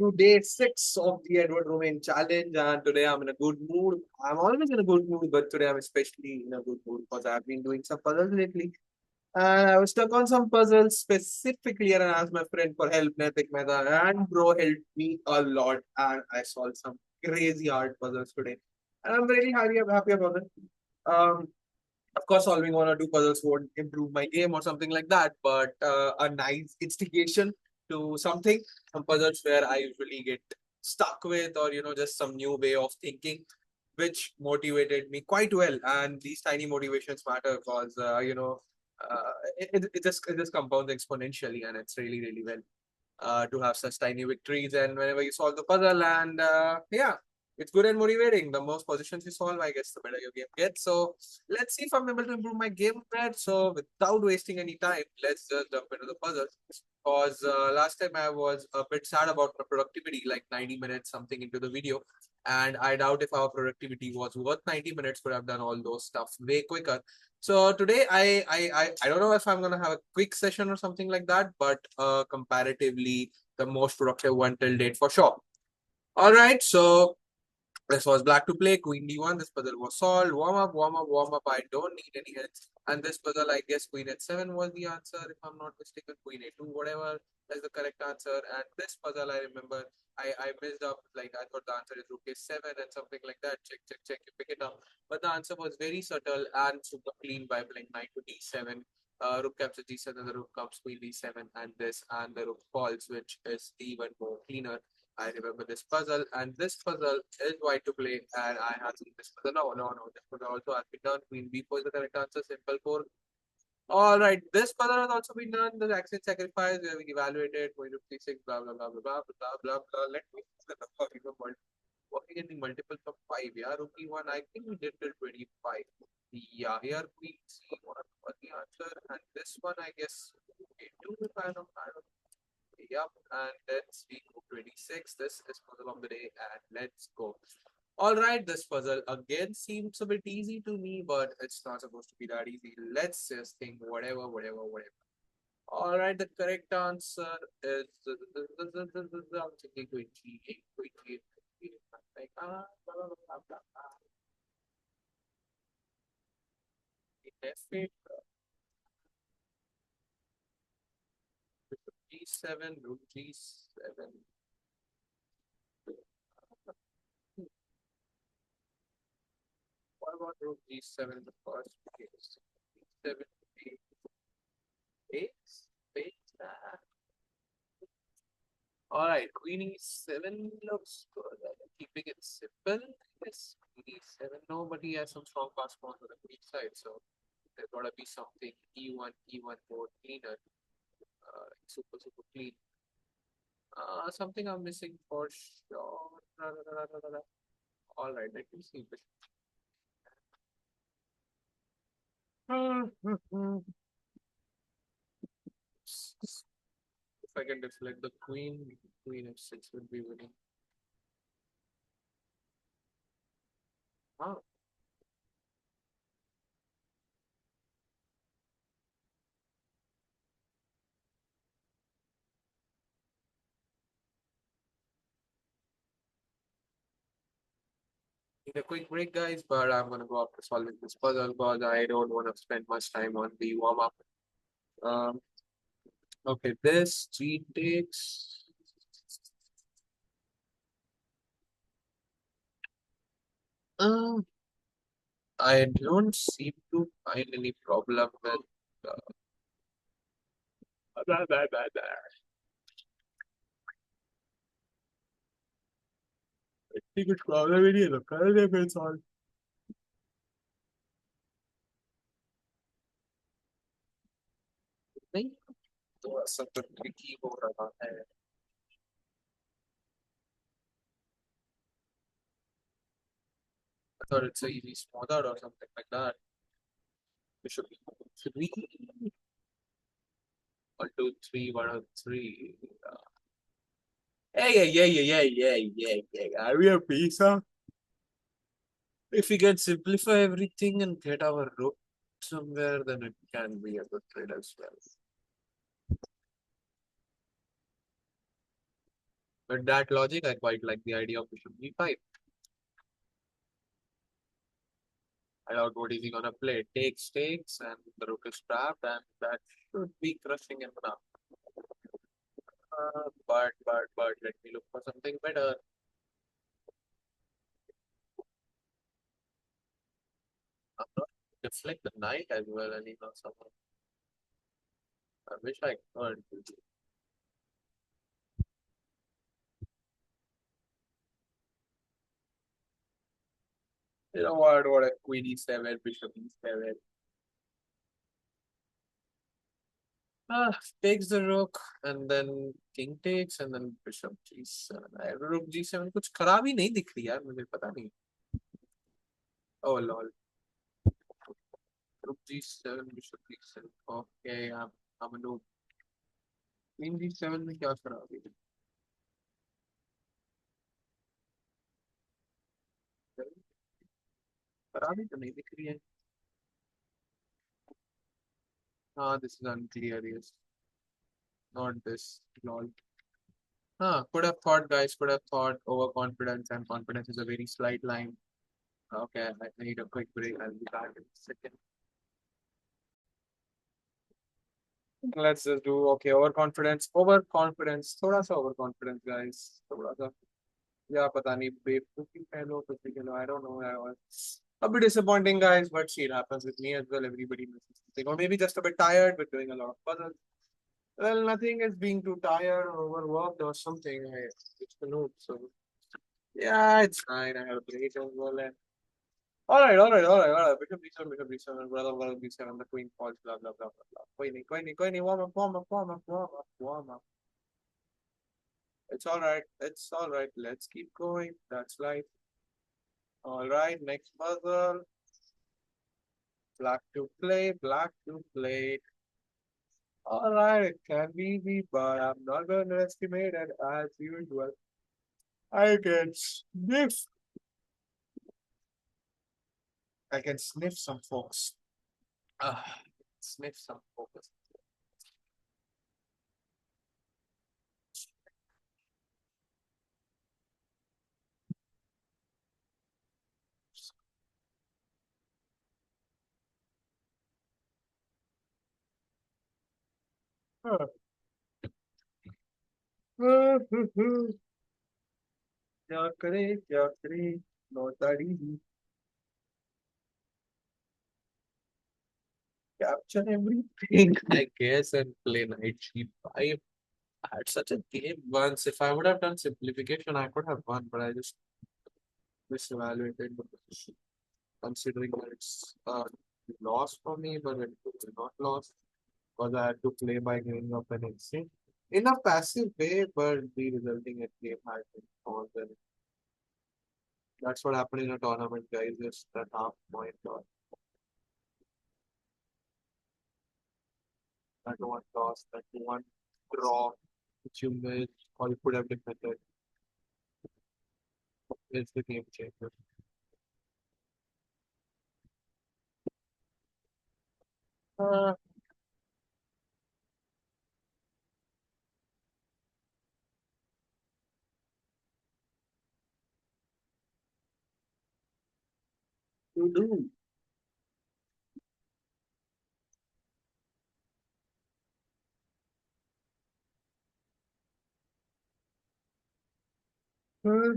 to day 6 of the Edward Romain challenge, and today I'm in a good mood. I'm always in a good mood, but today I'm especially in a good mood because I've been doing some puzzles lately. And I was stuck on some puzzles specifically, and I asked my friend for help, Natik Mehta, and bro helped me a lot. And I solved some crazy hard puzzles today. And I'm really happy about it. Um, of course, solving one or two puzzles won't improve my game or something like that, but a nice instigation to something, some puzzles where I usually get stuck with, or just some new way of thinking, which motivated me quite well. And these tiny motivations matter because it just compounds exponentially, and it's really well to have such tiny victories. And whenever you solve the puzzle, and yeah, it's good and motivating. The most positions you solve, I guess, the better your game gets. So let's see if I'm able to improve my game pad. So without wasting any time, let's just jump into the puzzles. Because last time I was a bit sad about my productivity, like 90 minutes something into the video. And I doubt if our productivity was worth 90 minutes, could have done all those stuff way quicker. So today I don't know if I'm gonna have a quick session or something like that, but comparatively the most productive one till date for sure. All right, so this was black to play, queen d1. This puzzle was solved. Warm up, warm up, warm up. I don't need any hits. And this puzzle, I guess queen h7 was the answer, if I'm not mistaken. Queen a2, whatever is the correct answer. And this puzzle, I remember, I messed up. Like, I thought the answer is rook a7 and something like that. Check, check, check. You pick it up. But the answer was very subtle and super clean by playing knight to d7. Rook captures d7, and the rook comes queen d7, and this, and the rook falls, which is even more cleaner. I remember this puzzle, and this puzzle is white to play, and I have seen this puzzle. No. This puzzle also has been done. Queen b4 is the correct answer. Simple 4. All right, this puzzle has also been done. The accent sacrifice, where we evaluated queen to c6, blah blah blah blah blah blah blah blah. Let me working in the multiples of 5. Yeah, rook e1. I think we did till 25. Yeah, here queen c1 was the answer, and this one I guess a2 if I don't. Yep, and let's see 26. This is puzzle of the day, and let's go. All right, this puzzle again seems a bit easy to me, but it's not supposed to be that easy. Let's just think whatever. All right, the correct answer is I'm thinking 28, 28, like blah, blah, blah. F8, G7, rook G7. What about rook G7 in the first case? G7, eight, eight. All right, queen e7 looks good. Keeping it simple. Yes, queen e7. Nobody has some strong pass pawn on the queen side, so there's gotta be something e1 more cleaner, super clean. Something I'm missing for sure. All right, let me see. If I can deflect the queen, queen f6 would be winning. Ah, need a quick break, guys, but I'm gonna go after solving this puzzle because I don't want to spend much time on the warm up. Um, okay, this three takes. Um, I don't seem to find any problem with. Blah, blah, blah, blah. I think it's problem नहीं है तो कर दे फिर solve. नहीं तो ऐसा तो tricky हो रहा है. I thought it's a easy smoother or something like that. It should be three. 1 2 3 1 2 3. Yeah. Are we a pizza? If we can simplify everything and get our root somewhere, then it can be a good trade as well. With that logic, I quite like the idea of bishop b5. Allowed what is he gonna play? Takes, and the rook is trapped, and that should be crushing him now. But, let me look for something better. I'm not deflect the knight as well, anyhow, somehow. I wish I could. You know what a queen e7, bishop e7. Ah, takes the rook, and then king takes, and then bishop g7. Rook g7 कुछ खराब ही नहीं दिख रही यार मुझे पता नहीं. Oh lol. Rook g7, bishop g7. Okay, I'm a noob. Queen g7 में क्या खराबी है? खराबी तो नहीं दिख रही है. हाँ, this is unclear. Yes, not this. Lol. Could have thought, guys. Could have thought overconfidence and confidence is a very slight line. Okay, I need a quick break. I'll be back in a second. Let's just do okay. Overconfidence. Overconfidence. थोड़ा सा overconfidence, guys. थोड़ा सा. Yeah, पता नहीं बेवकूफी कह लो कुछ भी कह लो. I don't know. I was a bit disappointing, guys, but see, it happens with me as well. Everybody misses something, or maybe just a bit tired with doing a lot of puzzles. Well, nothing is being too tired or overworked or something. It's the noob, so yeah, it's fine. I have a break as well. And all right. Bishop B7, brother B7, the queen falls, blah, blah, blah, blah, blah. कोई नहीं, warm up. It's all right. Let's keep going. That's life. All right, next puzzle. Black to play. All right, it can be easy, but I'm not going to underestimate it as usual. I can sniff. I can sniff some folks. Sniff some focus. क्या करे नौतारी capture everything I guess and play knight g5. I had such a game once. If I would have done simplification, I could have won, but I just misevaluated the position. Considering that it's loss for me, but it was not lost because I had to play by giving up an exit in a passive way, but the resulting at game had been more than that's what happened in a tournament, guys. Just that half point or that one loss, that one draw, which you missed, or you could have defended. It's the game changer. Uh, you do. Uh,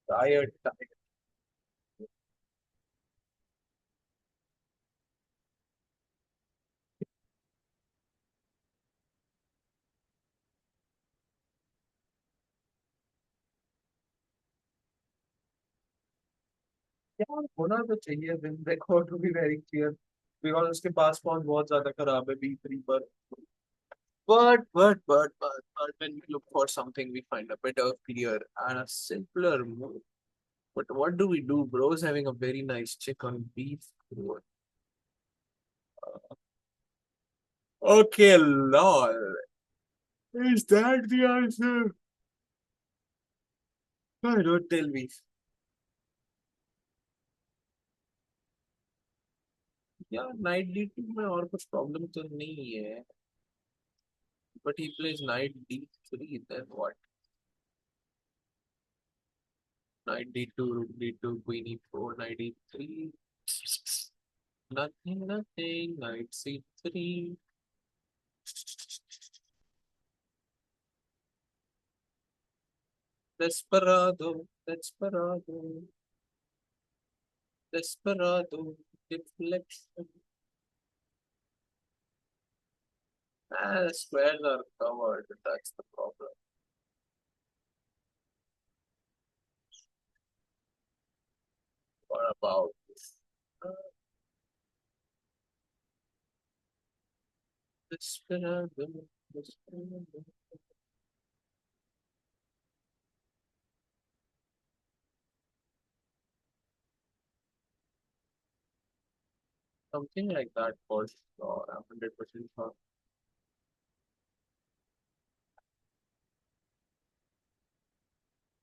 tired. यार होना तो चाहिए win record to be very clear because उसके पास पहुंच बहुत ज्यादा खराब है B3 पर. But when we look for something, we find a better, clear, and a simpler move. But what do we do? Bro's having a very nice check on B4. Okay, lol. Is that the answer? I don't tell me. यार night D2 में और कुछ problem तो नहीं है. But he plays knight d3, then what? Knight d2, rook d2, queen e4, knight e3. Nothing, nothing, knight c3. Desperado, desperado, desperado, deflection. The squares are covered, that's the problem. What about uh, desperado, desperado? Something like that for sure. I'm 100% sure.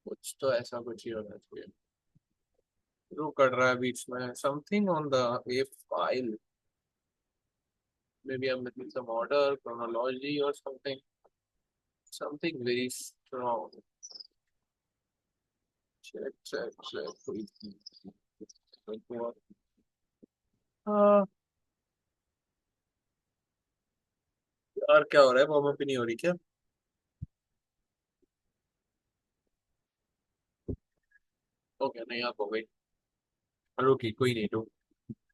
कुछ तो ऐसा कुछ ही होना चाहिए. जो कर रहा है बीच में. Something on the A file. Maybe I'm missing some order, chronology or something. Something very strong. Check, check, check. हाँ. यार क्या हो रहा है? वार्म अप ही नहीं हो रही क्या? ओके नहीं आप हो गई. रुकी कोई नहीं.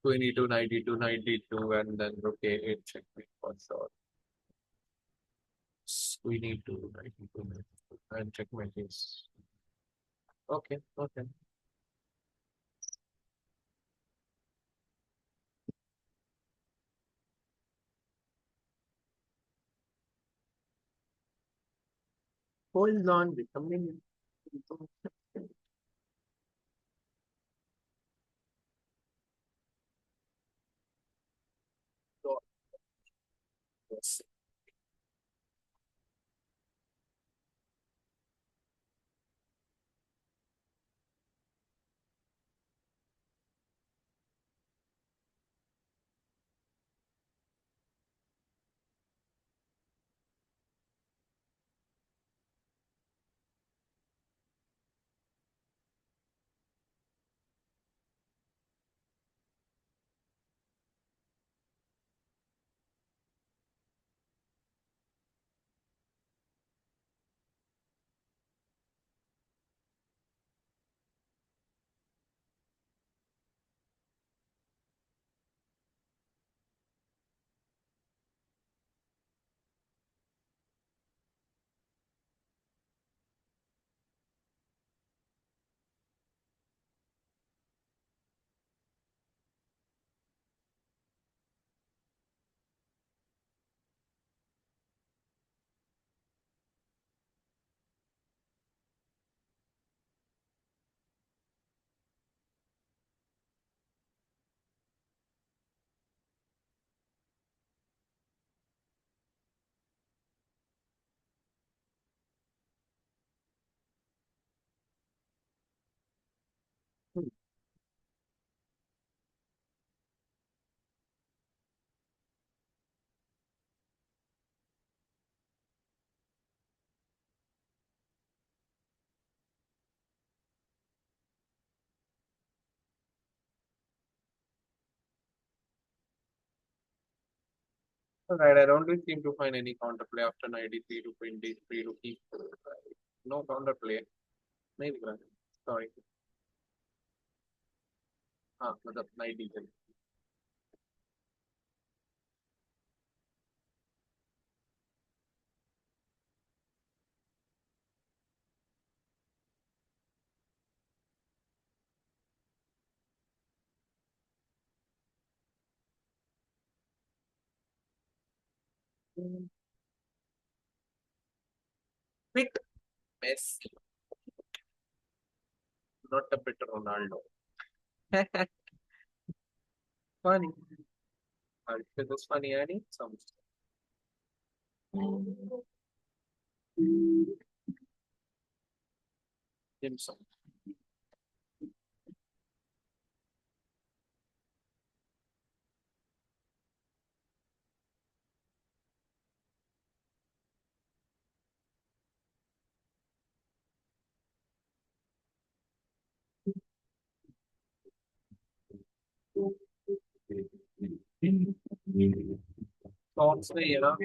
Queen e2, knight e2, knight d2, and then rook a8 checkmate for sure. Queen e2, knight e2, knight e2, and checkmate is okay. Okay. Hold on, becoming. Yes. Alright, I don't really seem to find any counterplay after knight d3 to queen d3 to e4. No counterplay. नहीं दिख रहा है. Sorry. हाँ मतलब knight d3. Bit messy. Not a bit Ronaldo. Funny. Harshit is funny, I need some. Him some. कौन से ये ना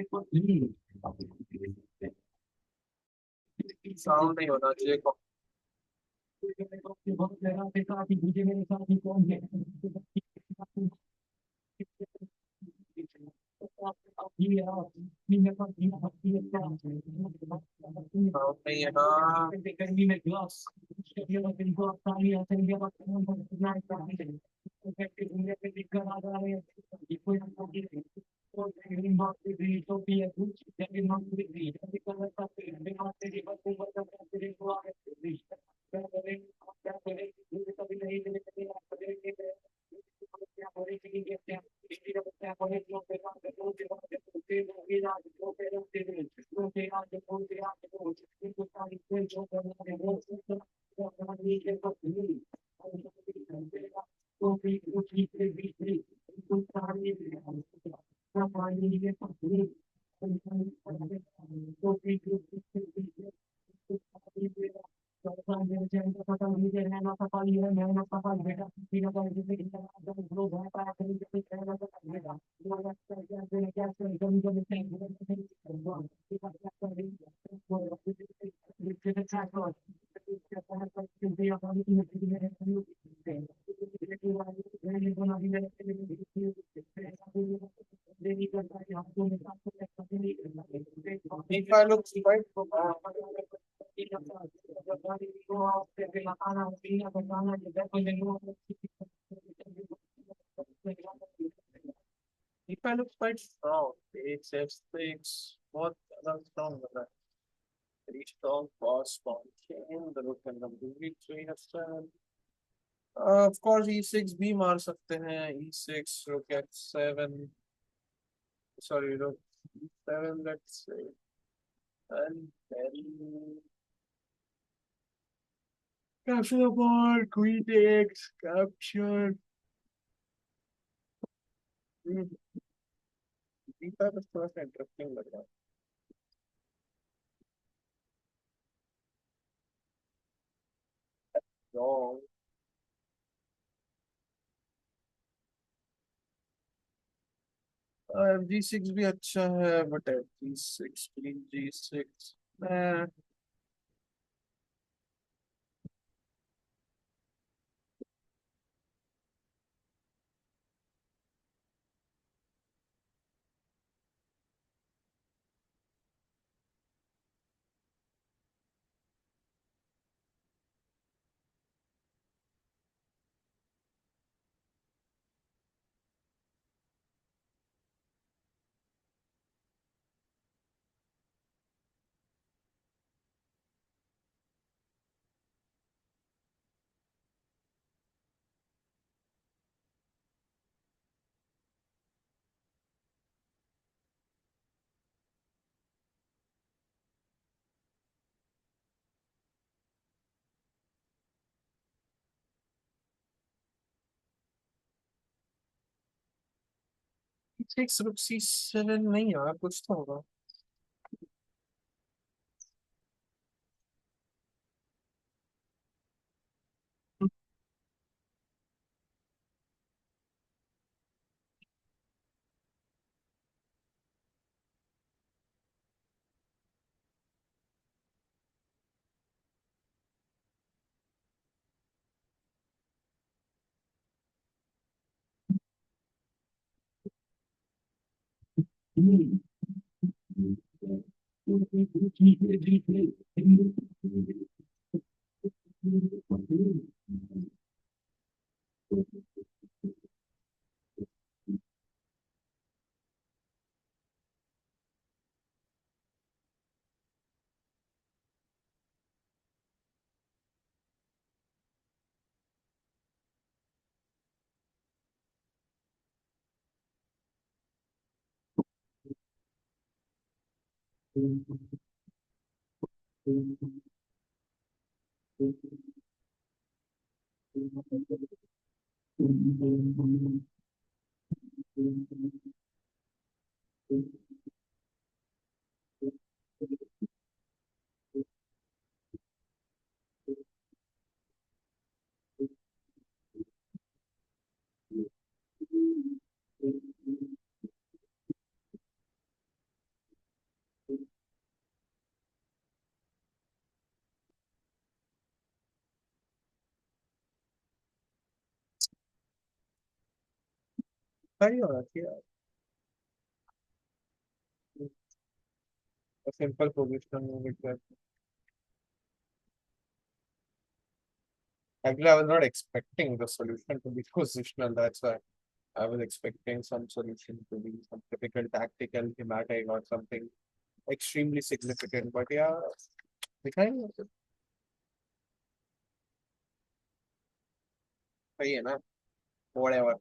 साउंड नहीं होना चाहिए। साउंड नहीं है ना। If I look right, if I look quite strong, it's F6. What other strong was that? Very strong cross function. The rook can complete 3 F7. Of course, E6 भी मार सकते हैं. E6, rook F7. Sorry, rook E7. Let's say, and then capture the board. Queen takes capture. E5 is थोड़ा सा interesting लग रहा है. Wrong. G6 भी अच्छा है, but G6, Queen G6. Six rook C7 नहीं यार, कुछ तो होगा. सही होना चाहिए। A simple position with that. Actually, I was not expecting the solution to be positional. That's why I was expecting some solution to be some typical tactical, thematic, or something extremely significant. But yeah, we kind of सही है ना, whatever.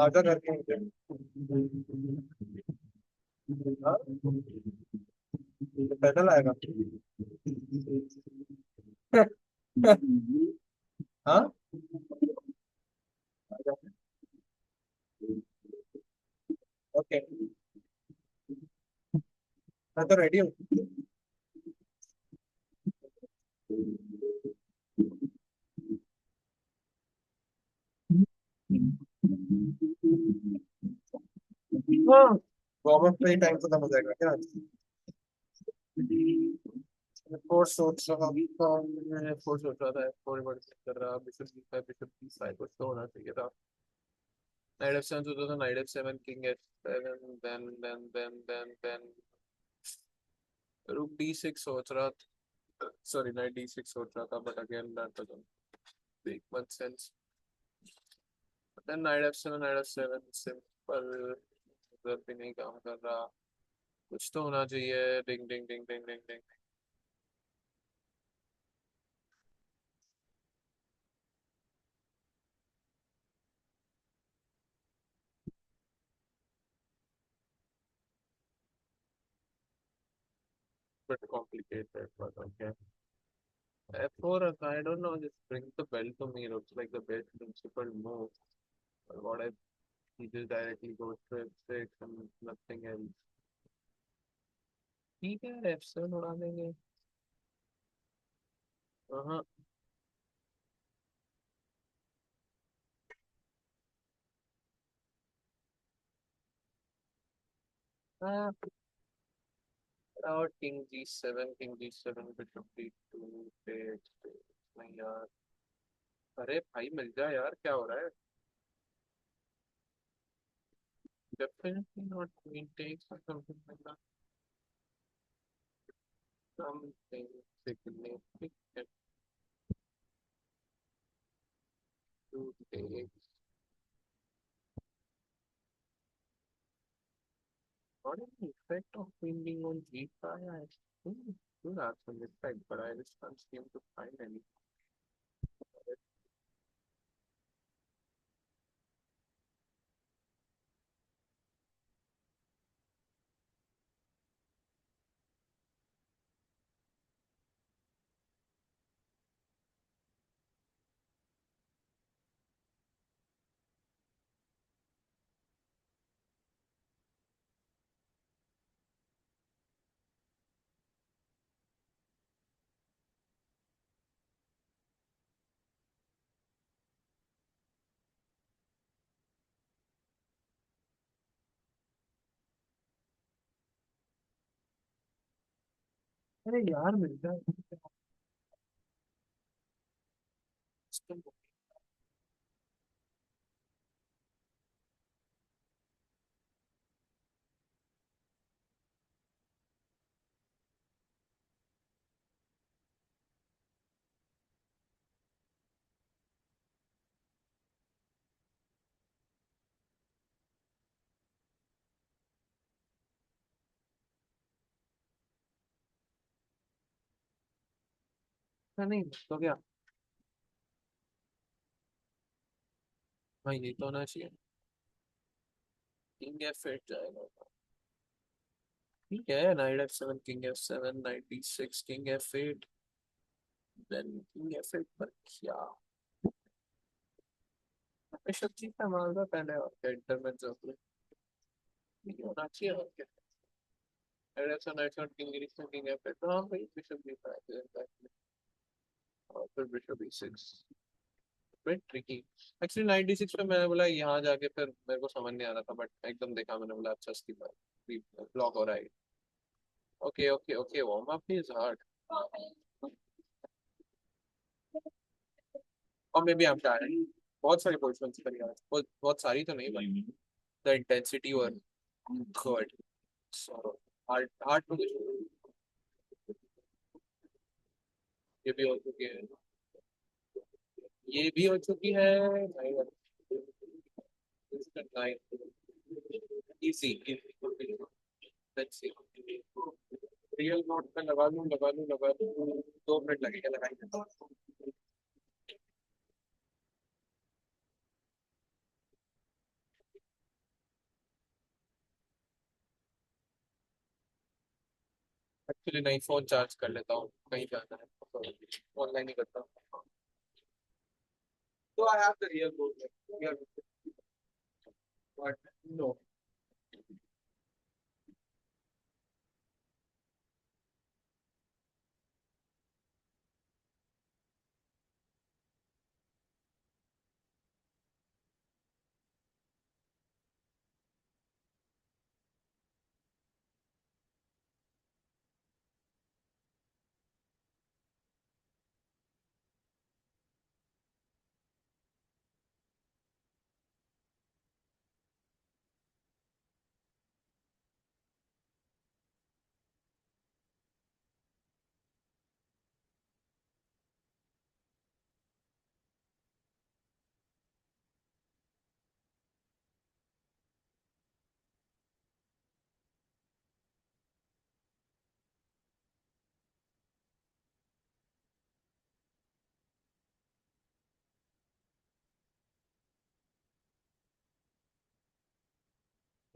आजा करके मुझे। हाँ, पैदल आएगा। हाँ, ओके, मैं तो रेडी हूँ। हाँ, वार्म अप पे ही टाइम खत्म हो जाएगा क्या? फोर्स सोच रहा था, मैं फोर्स सोच रहा था, फोर वर्ड कर रहा, बिशप b5 बिशप b5 कुछ तो होना चाहिए था। नाइट f7 सोचा था, night f7 king h7, then रुक d6 सोच रहा था, सॉरी नाइट d6 सोच रहा था, but again that doesn't make much sense. Then knight f7 simple, उधर भी नहीं काम कर रहा, कुछ तो होना चाहिए। डिंग डिंग डिंग डिंग डिंग डिंग, bit complicated, but okay. F4, I don't know, just bring the bell to me. Looks like the best principal move. But what if he just directly goes to F6 and nothing else? ठीक है, F7 उड़ा देंगे। हाँ हाँ, और king G seven bishop D2 नहीं यार, अरे भाई मिल जा यार, क्या हो रहा है? Definitely not queen takes or something like that. Something significant to take. Not an effect of queen being on G5. I think it should have some effect, but I just can't seem to find any. अरे यार मिलता है। नहीं तो क्या। हाँ ये तो होना चाहिए। किंग एफ एट जाएगा। ठीक है, knight F seven, king F seven, knight D six, king F eight, then king F eight पर क्या। बिशप जी का मालवा पहले और क्या इंटर में जो ये होना चाहिए और क्या। Knight F seven, knight seven, king D six, king F eight, तो हाँ भाई बिशप जी का है। और फिर bishop E six, very tricky. Actually 96 पे मैंने बोला यहाँ जाके, फिर मेरे को समझ नहीं आ रहा था, बट एकदम देखा मैंने, बोला अच्छा इसकी ब्लॉक हो रहा है। Okay okay okay, warm up is hard. और maybe I am tired. बहुत सारी पोजीशंस पर यार, बहुत सारी तो नहीं बनी। द इंटेंसिटी और good. So hard hard position. ये भी हो चुकी है, ये भी हो चुकी है। Easy easy. Let's see. Real note पे लगा लूं लगा लूं लगा लूं, 2 मिनट लगेगा लगाएंगे। एक्चुअली नहीं, फोन चार्ज कर लेता हूँ, कहीं जाना है तो ऑनलाइन ही करता हूँ। तो I have the real board, but no.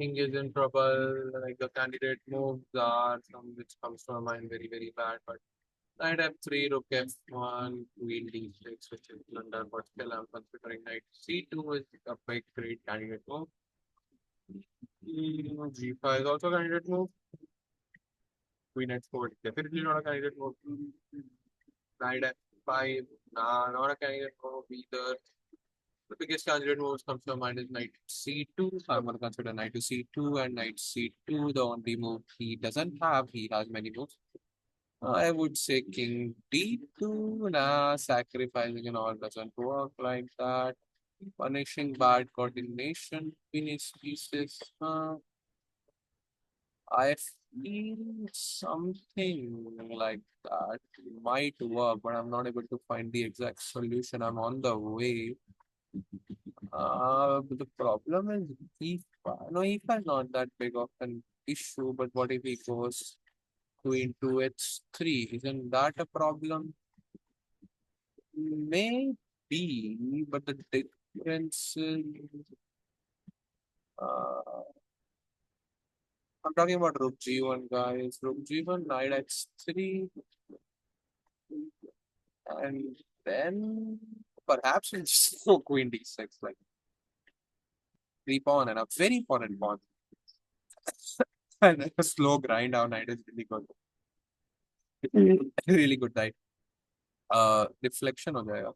King is in trouble, like the candidate moves are some which comes to my mind very, very bad. But knight f3, rook f1, queen d6, which is blunder, but still I'm considering knight c2 is a big, great candidate move. G5 is also a candidate move. Queen h4 is definitely not a candidate move. Knight f5, nah, not a candidate move either. The biggest candidate moves comes to mind is knight c2. So I'm going to consider knight to c2 and knight c2. The only move he doesn't have, he has many moves. I would say king d2. Nah, sacrificing and all doesn't work like that. Punishing bad coordination between his pieces. I feel something like that might work, but I'm not able to find the exact solution. I'm on the way. But the problem is FIFA. No, FIFA is not that big of an issue, but what if he goes queen to h3? Isn't that a problem? Maybe, but the difference is, uh, I'm talking about rook g1, guys. Rook g1, knight h3, and then perhaps we'll just go queen d6, like 3 pawn and a very important pawn. And a slow grind down knight is really good. Really good knight. Deflection हो जाएगा.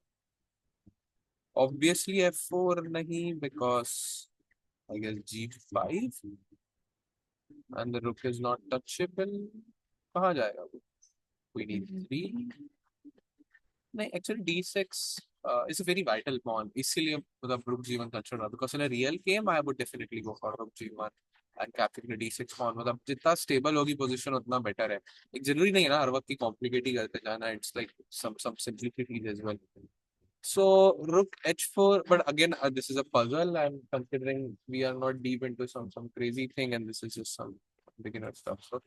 Obviously f4 नहीं, because I guess g5 and the rook is not touchable. कहाँ जाएगा वो? queen e3. नहीं, actually d6 is a very vital pawn. इसीलिए मतलब rook g1 consider रहा, because in a real game I would definitely go for rook g1 and capturing the d6 pawn. मतलब जितना stable होगी position उतना better है. एक जरूरी नहीं है ना हर वक्त की complicate ही करते जाना. It's like some simplicities as well. So rook h4, but again this is a puzzle. I'm considering we are not deep into some crazy thing, and this is just some beginner stuff. So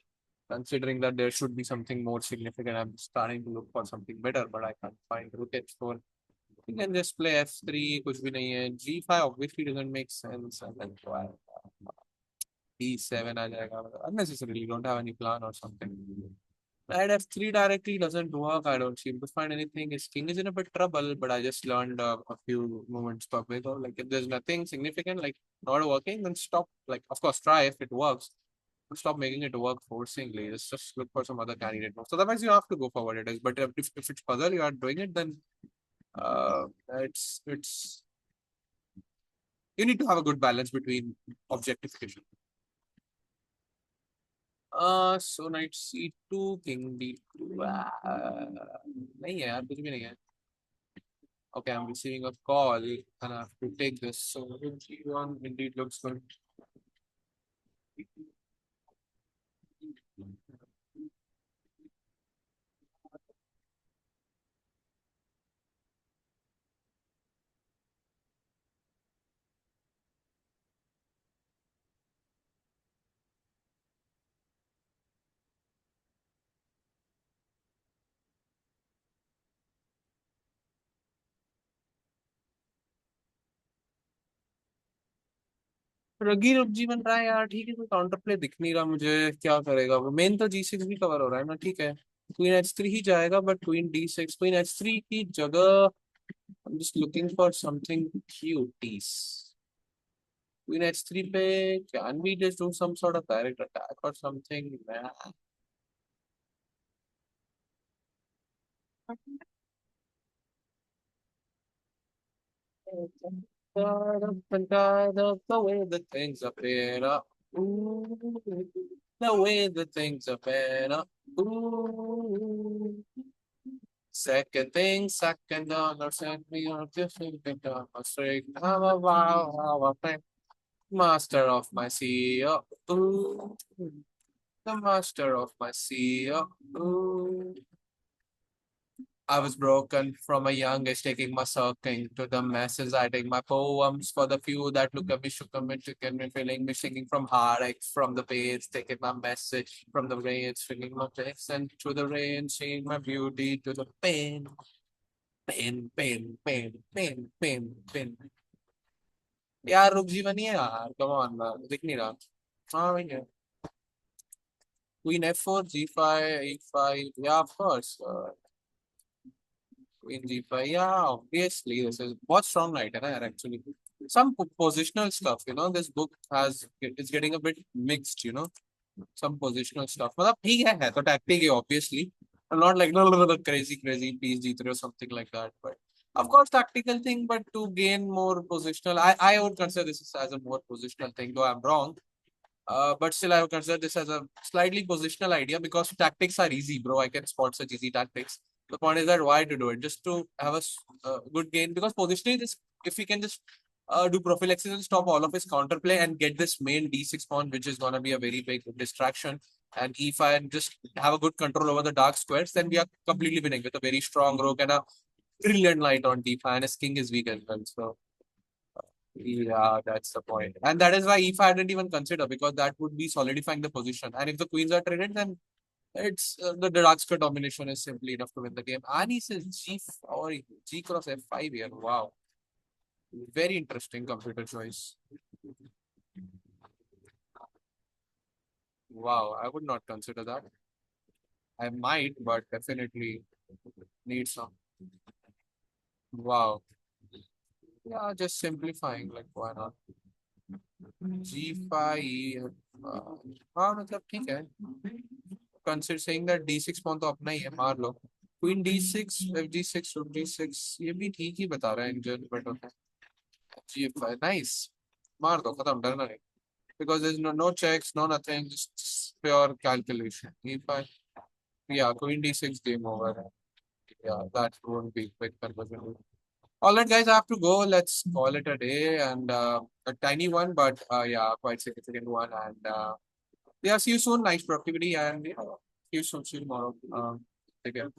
considering that there should be something more significant, I'm starting to look for something better, but I can't find rook h4. You can just play f3, कुछ भी नहीं है. g5 obviously doesn't make sense, and then d7 आ जाएगा. Unnecessarily, don't have any plan or something. Knight f3 directly doesn't work. I don't seem to find anything. His king is in a bit trouble, but I just learned a few moments ago. Like if there's nothing significant, like not working, then stop. Like of course try if it works. But stop making it work forcingly. Just look for some other candidate. So otherwise you have to go for what it is. But if it's puzzle you are doing it, then it's you need to have a good balance between objectification. So knight c2, king d2. नहीं है यार, कुछ भी नहीं है. Okay, I'm receiving a call and I have to take this. So g1 indeed looks good. रगी रुक बन रहा है यार. ठीक है, कोई काउंटर प्ले दिख नहीं रहा मुझे. क्या करेगा वो? मेन तो g6 भी कवर हो रहा है ना. ठीक है, क्वीन h3 ही जाएगा, but queen d6, queen h3 की जगह I'm just looking for something cuties. Queen h3 पे can we just do some sort of direct attack or something? Nah. The way the things are better. Ooh, the way the things are better. Ooh. Second thing, second honor, send me on different on a straight. How a wow, how a thing. Master of my CEO. Ooh, the master of my CEO. Ooh. I was broken from a young age, taking my sulking to the masses. I take my poems for the few that look at me, shook at me, took at me, feeling me, singing from heartache, from the page, taking my message from the rain, stringing my text and through the rain, seeing my beauty to the pain, pain, pain, pain, pain, pain, pain. यार रुक जी बनी है यार. Come on, दिख नहीं रहा. हाँ भैया. Queen f4, g5, e5. Yeah, of course. Queen g5. Yeah, obviously. This is what strong knight, actually. Some positional stuff, this book it's getting a bit mixed, some positional stuff. मतलब ठीक है तो tactic है, obviously. Not like no, crazy piece जीत रहे or something like that. But of course, tactical thing, but to gain more positional, I would consider this as a more positional thing, though I'm wrong. But still, I would consider this as a slightly positional idea because tactics are easy, bro. I can spot such easy tactics. The point is that why to do it? Just to have a good game. Because positionally, this if we can just do prophylaxis and stop all of his counterplay and get this main d6 pawn, which is gonna be a very big distraction, and e5 and just have a good control over the dark squares, then we are completely winning with a very strong rook and a brilliant light on d5, and his king is weak as well. So yeah, that's the point. And that is why e5 I didn't even consider, because that would be solidifying the position. And if the queens are traded, then it's the dark square domination is simply enough to win the game. And he says or G cross f5 here. Wow. Very interesting computer choice. Wow, I would not consider that. I might, but definitely need some. Wow. Yeah, just simplifying, like why not? G5. हाँ मतलब ठीक है. Consider saying that d6 pawn तो अपना ही है, मार लो. Queen d6, fg6, rook d6, ये भी ठीक ही बता रहा है in general, but okay. g5, nice. मार दो, खत्म, डरना नहीं. Because there's no checks, no nothing, just pure calculation. e5. Yeah, queen d6 game over. Yeah, that won't be quick conversion. All right, guys, I have to go. Let's call it a day and a tiny one, but yeah, quite significant one. And yeah, see you soon. Nice productivity and yeah, see you soon. See you tomorrow. Take care.